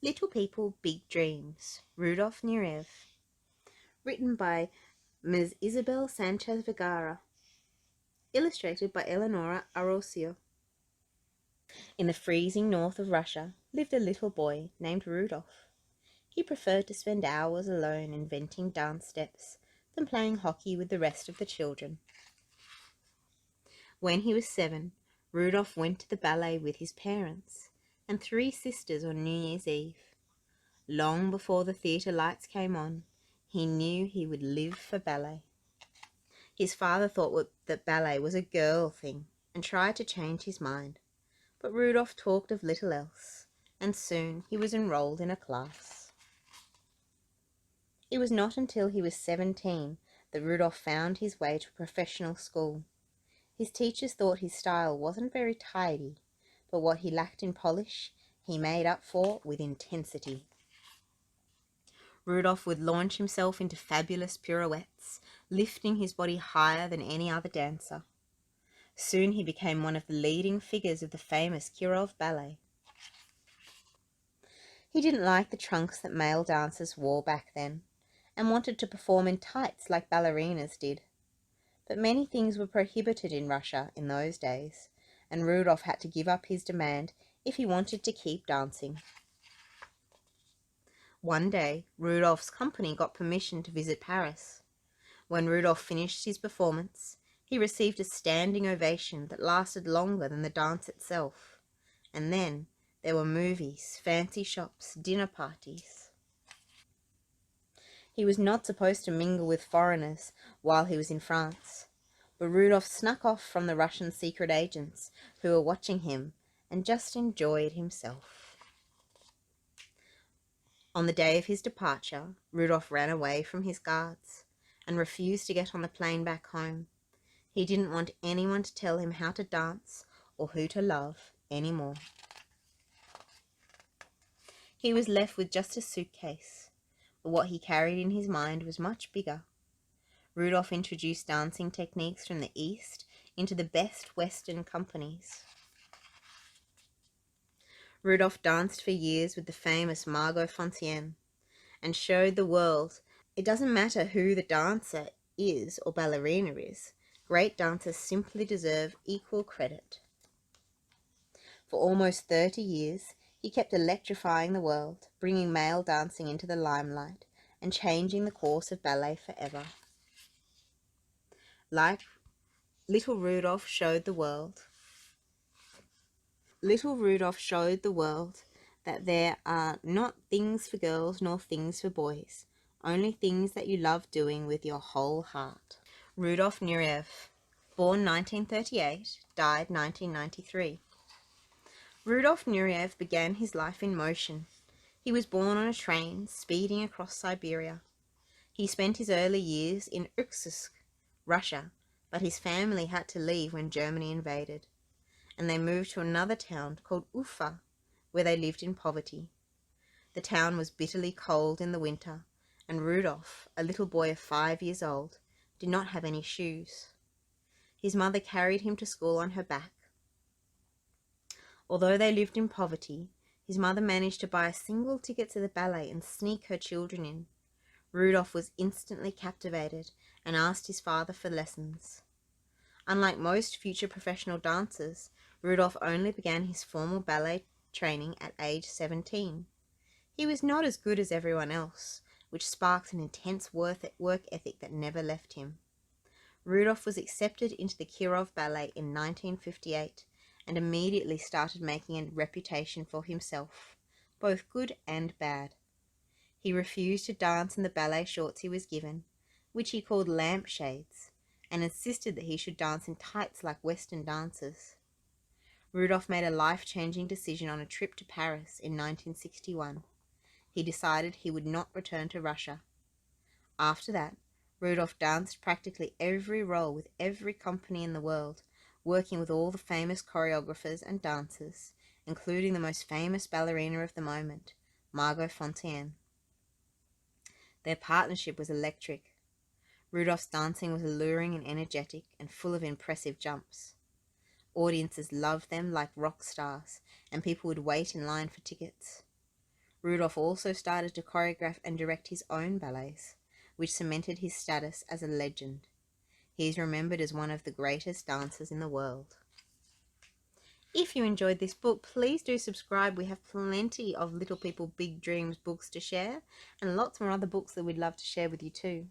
Little People, Big Dreams, Rudolf Nureyev. Written by Ms. Isabel Sanchez Vegara. Illustrated by Eleonora Arrocio. In the freezing north of Russia lived a little boy named Rudolf. He preferred to spend hours alone inventing dance steps than playing hockey with the rest of the children. When he was 7, Rudolf went to the ballet with his parents and 3 sisters on New Year's Eve. Long before the theatre lights came on, he knew he would live for ballet. His father thought that ballet was a girl thing and tried to change his mind, but Rudolf talked of little else, and soon he was enrolled in a class. It was not until he was 17 that Rudolf found his way to a professional school. His teachers thought his style wasn't very tidy, but what he lacked in polish, he made up for with intensity. Rudolf would launch himself into fabulous pirouettes, lifting his body higher than any other dancer. Soon he became one of the leading figures of the famous Kirov Ballet. He didn't like the trunks that male dancers wore back then, and wanted to perform in tights like ballerinas did. But many things were prohibited in Russia in those days, and Rudolf had to give up his demand if he wanted to keep dancing. One day, Rudolf's company got permission to visit Paris. When Rudolf finished his performance, he received a standing ovation that lasted longer than the dance itself. And then there were movies, fancy shops, dinner parties. He was not supposed to mingle with foreigners while he was in France, but Rudolf snuck off from the Russian secret agents who were watching him and just enjoyed himself. On the day of his departure, Rudolf ran away from his guards and refused to get on the plane back home. He didn't want anyone to tell him how to dance or who to love anymore. He was left with just a suitcase, but what he carried in his mind was much bigger. Rudolf introduced dancing techniques from the East into the best Western companies. Rudolf danced for years with the famous Margot Fonteyn and showed the world it doesn't matter who the dancer is or ballerina is, great dancers simply deserve equal credit. For almost 30 years, he kept electrifying the world, bringing male dancing into the limelight and changing the course of ballet forever. Like Little Rudolf showed the world that there are not things for girls nor things for boys, only things that you love doing with your whole heart. Rudolf Nureyev, born 1938, died 1993. Rudolf Nureyev began his life in motion. He was born on a train speeding across Siberia. He spent his early years in Irkutsk, Russia, but his family had to leave when Germany invaded, and they moved to another town called Ufa, where they lived in poverty. The town was bitterly cold in the winter, and Rudolf, a little boy of 5 years old, did not have any shoes. His mother carried him to school on her back. Although they lived in poverty, his mother managed to buy a single ticket to the ballet and sneak her children in. Rudolf was instantly captivated and asked his father for lessons. Unlike most future professional dancers, Rudolf only began his formal ballet training at age 17. He was not as good as everyone else, which sparked an intense work ethic that never left him. Rudolf was accepted into the Kirov Ballet in 1958 and immediately started making a reputation for himself, both good and bad. He refused to dance in the ballet shorts he was given, which he called lampshades, and insisted that he should dance in tights like Western dancers. Rudolf made a life-changing decision on a trip to Paris in 1961. He decided he would not return to Russia. After that, Rudolf danced practically every role with every company in the world, working with all the famous choreographers and dancers, including the most famous ballerina of the moment, Margot Fonteyn. Their partnership was electric. Rudolf's dancing was alluring and energetic and full of impressive jumps. Audiences loved them like rock stars, and people would wait in line for tickets. Rudolf also started to choreograph and direct his own ballets, which cemented his status as a legend. He is remembered as one of the greatest dancers in the world. If you enjoyed this book, please do subscribe. We have plenty of Little People Big Dreams books to share, and lots more other books that we'd love to share with you too.